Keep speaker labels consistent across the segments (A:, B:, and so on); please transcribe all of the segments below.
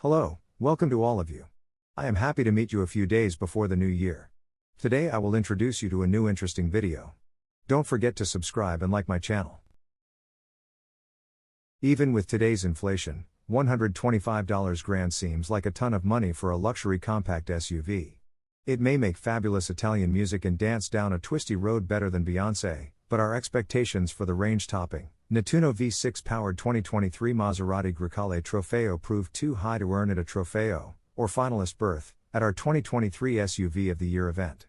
A: Hello, welcome to all of you. I am happy to meet you a few days before the new year. Today I will introduce you to a new interesting video. Don't forget to subscribe and like my channel. Even with today's inflation, $125 grand seems like a ton of money for a luxury compact SUV. It may make fabulous Italian music and dance down a twisty road better than Beyoncé, but our expectations for the range-topping, Nettuno V6-powered 2023 Maserati Grecale Trofeo proved too high to earn it a Trofeo, or finalist berth, at our 2023 SUV of the Year event.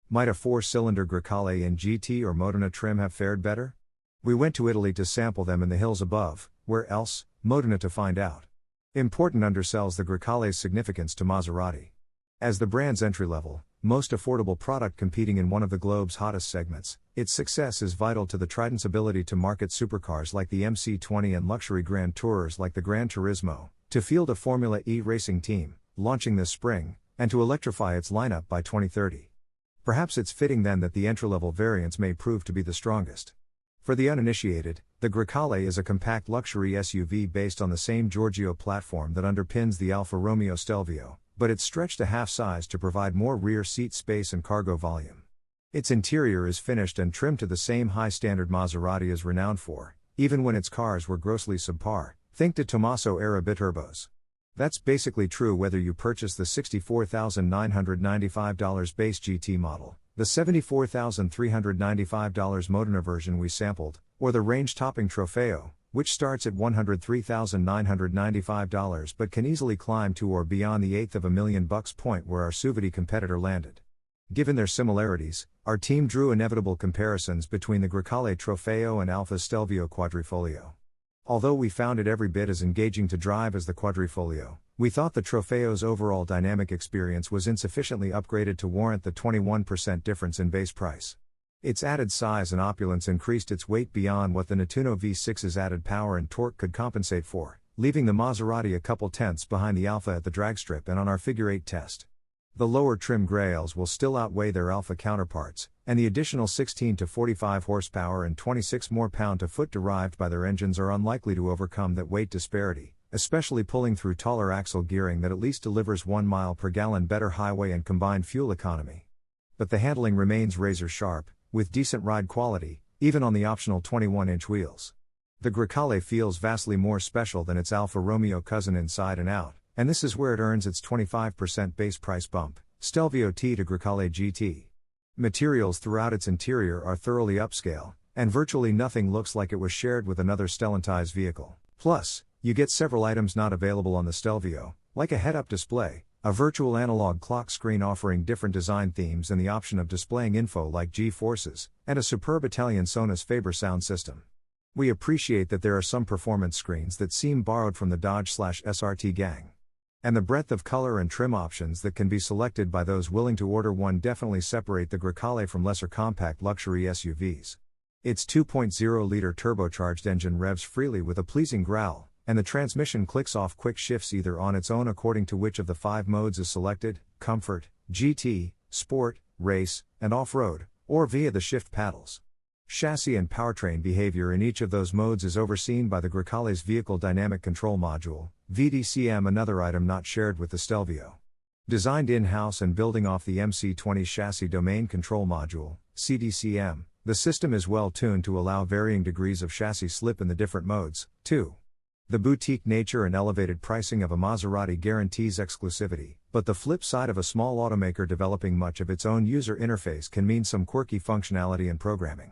A: Might a 4-cylinder Grecale in GT or Modena trim have fared better? We went to Italy to sample them in the hills above, where else, Modena to find out. Important undersells the Grecale's significance to Maserati. As the brand's entry-level, most affordable product competing in one of the globe's hottest segments, its success is vital to the Trident's ability to market supercars like the MC20 and luxury Grand Tourers like the Gran Turismo, to field a Formula E racing team, launching this spring, and to electrify its lineup by 2030. Perhaps it's fitting then that the entry-level variants may prove to be the strongest. For the uninitiated, the Grecale is a compact luxury SUV based on the same Giorgio platform that underpins the Alfa Romeo Stelvio, but it's stretched a half-size to provide more rear seat space and cargo volume. Its interior is finished and trimmed to the same high standard Maserati is renowned for, even when its cars were grossly subpar. Think De Tomaso-era biturbos. That's basically true whether you purchase the $64,995 base GT model, the $74,395 Modena version we sampled, or the range-topping Trofeo, which starts at $103,995 but can easily climb to or beyond the $800,000 point where our Suvati competitor landed. Given their similarities, our team drew inevitable comparisons between the Grecale Trofeo and Alfa's Stelvio Quadrifoglio. Although we found it every bit as engaging to drive as the Quadrifoglio, we thought the Trofeo's overall dynamic experience was insufficiently upgraded to warrant the 21% difference in base price. Its added size and opulence increased its weight beyond what the Nettuno V6's added power and torque could compensate for, leaving the Maserati a couple tenths behind the Alfa at the dragstrip and on our Figure 8 test. The lower trim Grails will still outweigh their Alfa counterparts, and the additional 16 to 45 horsepower and 26 more pound-to-foot derived by their engines are unlikely to overcome that weight disparity, especially pulling through taller axle gearing that at least delivers 1 mile per gallon better highway and combined fuel economy. But the handling remains razor-sharp, with decent ride quality, even on the optional 21-inch wheels. The Grecale feels vastly more special than its Alfa Romeo cousin inside and out, and this is where it earns its 25% base price bump, Stelvio T to Grecale GT. Materials throughout its interior are thoroughly upscale, and virtually nothing looks like it was shared with another Stellantis vehicle. Plus, you get several items not available on the Stelvio, like a head-up display, a virtual analog clock screen offering different design themes and the option of displaying info like G-forces, and a superb Italian Sonos Faber sound system. We appreciate that there are some performance screens that seem borrowed from the Dodge/SRT gang. And the breadth of color and trim options that can be selected by those willing to order one definitely separate the Grecale from lesser compact luxury SUVs. Its 2.0-liter turbocharged engine revs freely with a pleasing growl, and the transmission clicks off quick shifts either on its own according to which of the 5 modes is selected, Comfort, GT, Sport, Race, and Off-Road, or via the shift paddles. Chassis and powertrain behavior in each of those modes is overseen by the Grecale's Vehicle Dynamic Control Module, VDCM, another item not shared with the Stelvio. Designed in-house and building off the MC20 Chassis Domain Control Module, CDCM, the system is well tuned to allow varying degrees of chassis slip in the different modes, too. The boutique nature and elevated pricing of a Maserati guarantees exclusivity, but the flip side of a small automaker developing much of its own user interface can mean some quirky functionality and programming.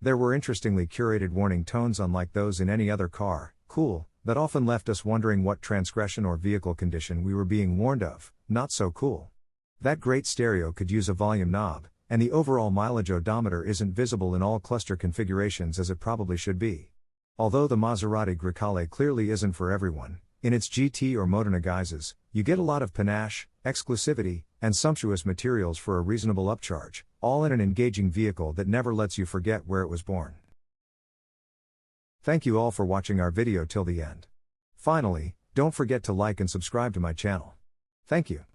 A: There were interestingly curated warning tones unlike those in any other car, cool, that often left us wondering what transgression or vehicle condition we were being warned of, not so cool. That great stereo could use a volume knob, and the overall mileage odometer isn't visible in all cluster configurations as it probably should be. Although the Maserati Grecale clearly isn't for everyone, in its GT or Modena guises, you get a lot of panache, exclusivity, and sumptuous materials for a reasonable upcharge, all in an engaging vehicle that never lets you forget where it was born. Thank you all for watching our video till the end. Finally, don't forget to like and subscribe to my channel. Thank you.